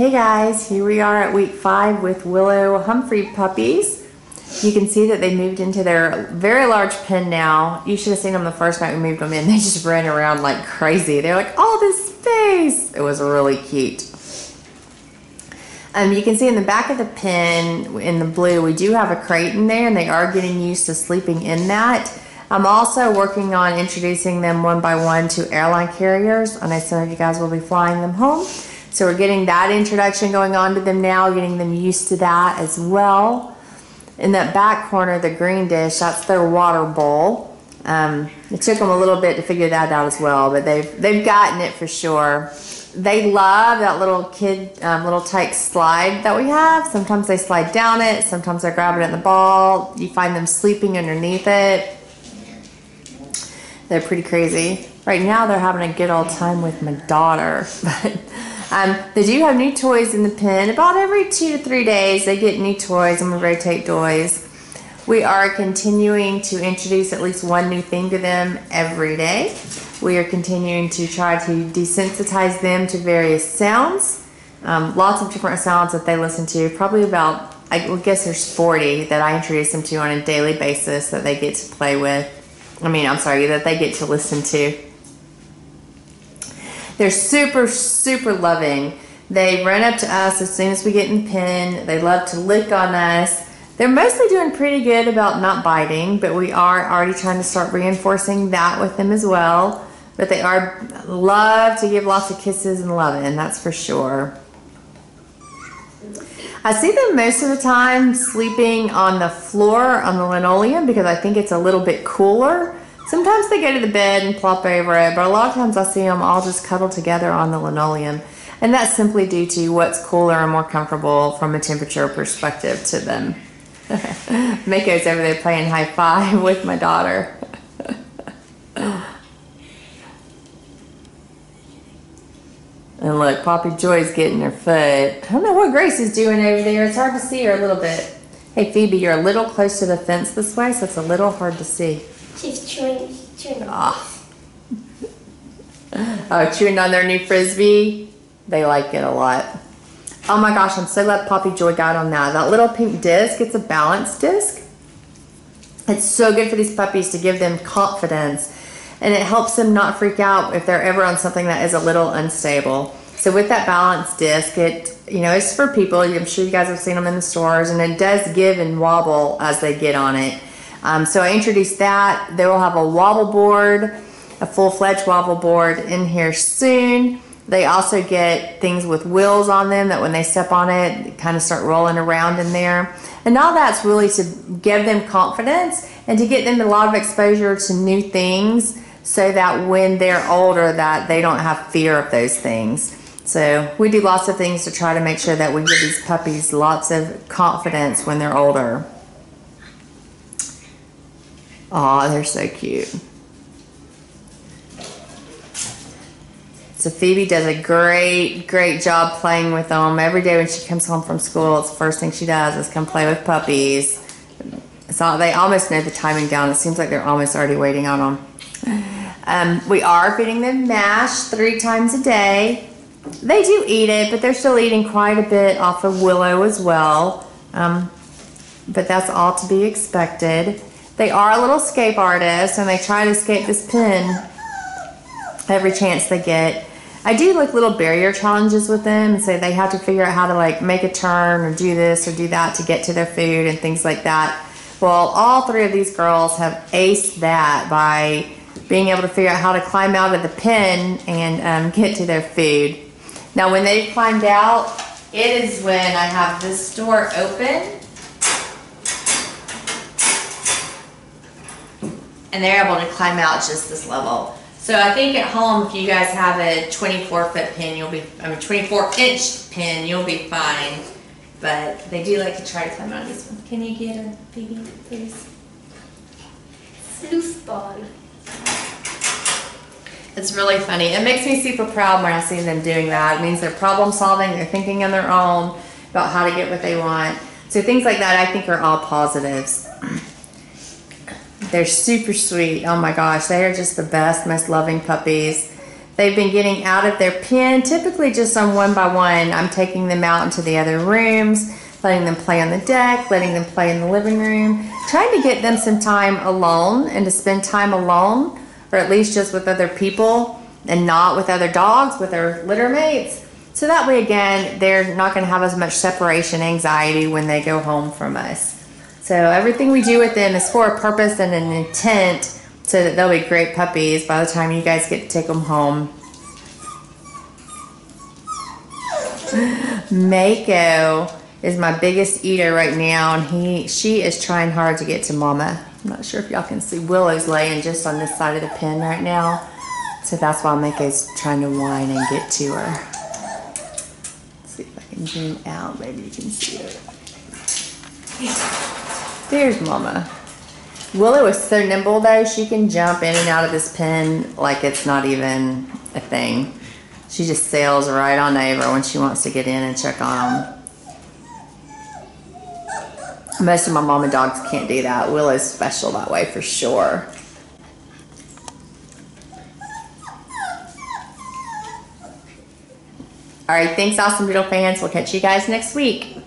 Hey guys, here we are at week 5 with Willow Humphrey puppies. You can see that they moved into their very large pen now. You should have seen them the first night we moved them in. They just ran around like crazy. They're like, all this space. It was really cute. You can see in the back of the pen in the blue, we do have a crate in there and they are getting used to sleeping in that. I'm also working on introducing them one by one to airline carriers. I know some of you guys will be flying them home. So we're getting that introduction going on to them now, getting them used to that as well. In that back corner, the green dish, that's their water bowl. It took them a little bit to figure that out as well, but they've gotten it for sure. They love that little little tight slide that we have. Sometimes they slide down it, sometimes they're grabbing it in the ball. You find them sleeping underneath it. They're pretty crazy. Right now they're having a good old time with my daughter. But they do have new toys in the pen. About every 2 to 3 days they get new toys. I'm going to rotate toys. We are continuing to introduce at least one new thing to them every day. We are continuing to try to desensitize them to various sounds. Lots of different sounds that they listen to. Probably about, I guess there's 40 that I introduce them to on a daily basis that they get to play with. That they get to listen to. They're super, super loving. They run up to us as soon as we get in the pen. They love to lick on us. They're mostly doing pretty good about not biting, but we are already trying to start reinforcing that with them as well. But they love to give lots of kisses and loving, that's for sure. I see them most of the time sleeping on the floor on the linoleum because I think it's a little bit cooler. Sometimes they go to the bed and plop over it, but a lot of times I see them all just cuddle together on the linoleum. And that's simply due to what's cooler and more comfortable from a temperature perspective to them. Mako's over there playing high five with my daughter. And look, Poppy Joy's getting her foot. I don't know what Grace is doing over there. It's hard to see her a little bit. Hey Phoebe, you're a little close to the fence this way, so it's a little hard to see. She's chewing. Oh, chewing on their new Frisbee. They like it a lot. Oh my gosh, I'm so glad Poppy Joy got on that. That little pink disc, it's a balance disc. It's so good for these puppies to give them confidence. And it helps them not freak out if they're ever on something that is a little unstable. So with that balance disc, it's for people. I'm sure you guys have seen them in the stores, and it does give and wobble as they get on it. So I introduced that. They will have a wobble board, a full-fledged wobble board in here soon. They also get things with wheels on them that when they step on it, they kind of start rolling around in there. And all that's really to give them confidence and to get them a lot of exposure to new things so that when they're older that they don't have fear of those things. So we do lots of things to try to make sure that we give these puppies lots of confidence when they're older. Aw, they're so cute. So Phoebe does a great job playing with them. Every day when she comes home from school, it's the first thing she does is come play with puppies. So they almost know the timing down. It seems like they're almost already waiting on them. We are feeding them mash 3 times a day. They do eat it, but they're still eating quite a bit off of Willow as well. But that's all to be expected. They are a little escape artists, and they try to escape this pen every chance they get. I do like little barrier challenges with them, and so they have to figure out how to like make a turn or do this or do that to get to their food and things like that. Well, all 3 of these girls have aced that by being able to figure out how to climb out of the pen and get to their food. Now when they've climbed out, it is when I have this door open and they're able to climb out just this level. So I think at home, if you guys have a 24-foot pen, 24-inch pen, you'll be fine. But they do like to try to climb out of this one. Can you get her, Phoebe, please? Foosball. It's really funny. It makes me super proud when I see them doing that. It means they're problem solving, they're thinking on their own about how to get what they want. So things like that I think are all positives. They're super sweet. Oh my gosh, they are just the best, most loving puppies. They've been getting out of their pen, typically just on one by one. I'm taking them out into the other rooms, letting them play on the deck, letting them play in the living room, trying to get them some time alone and to spend time alone, or at least just with other people and not with other dogs, with their litter mates. So that way, again, they're not going to have as much separation anxiety when they go home from us. So everything we do with them is for a purpose and an intent so that they'll be great puppies by the time you guys get to take them home. Mako is my biggest eater right now, and she is trying hard to get to Mama. I'm not sure if y'all can see. Willow's laying just on this side of the pen right now, so that's why Mako's trying to whine and get to her. Let's see if I can zoom out. Maybe you can see it. There's Mama. Willow is so nimble though, she can jump in and out of this pen like it's not even a thing. She just sails right on over when she wants to get in and check on them. Most of my mama dogs can't do that. Willow's special that way for sure. Alright, thanks AussieDoodle fans. We'll catch you guys next week.